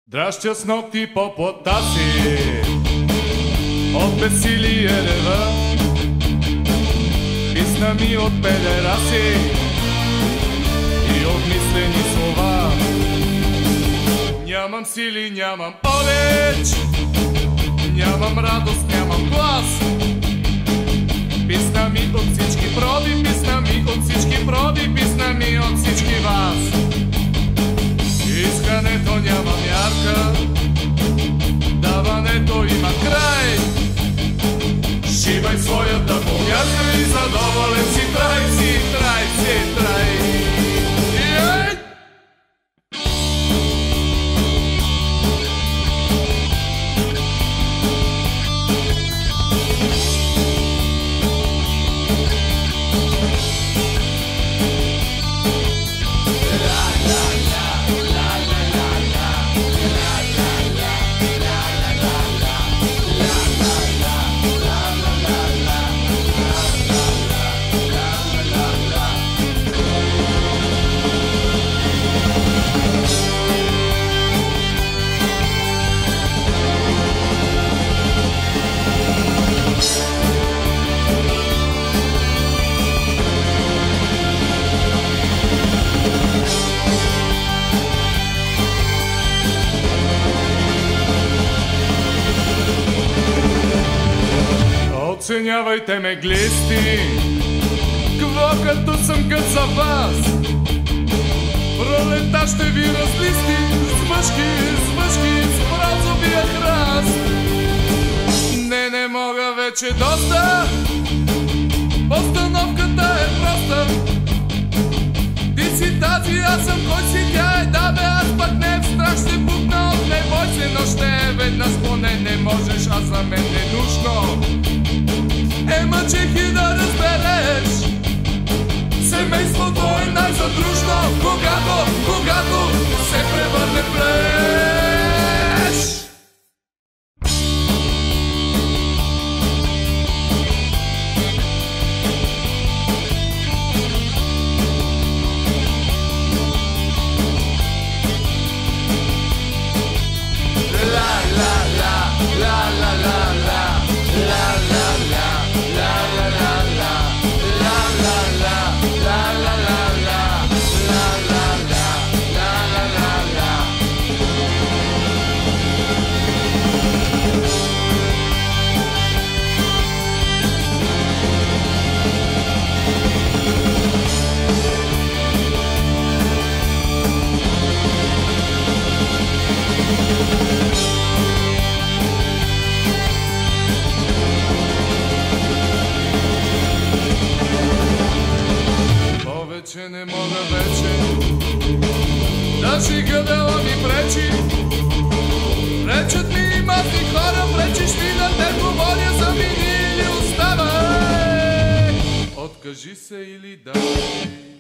Дращя с ногти по плата си, от безсилие рева, писна ми от педераси и обмислени слова. Нямам сили, нямам обич, нямам радост, нямам глас. Писна ми от всички проби, писна ми от всички проби, писна ми от всички вас. Искането няма мярка, даването има край. Шивай своята помярка и задоволен си трай, си трай, си трай. Оценявайте ме, глисти, кво като съм кът за вас. Пролета ще ви разлисти с мъжки, с бронзовия храст. Не мога вече доста, постановката е проста. Ти си тази, аз съм кой си, тя е, да бе, аз пак не, в страх ще бухна от не бой се, но ще е веднъж поне, не можеш, а за мен не нужно. Мъчех и да разбереш, семейството е най-задружно, когато се превърне в плеш. Че не мога вече, даже гъдела ми пречи. Речат ми мазни хора, пречиш ми да те говоря, замини или оставай. Откажи се или дай.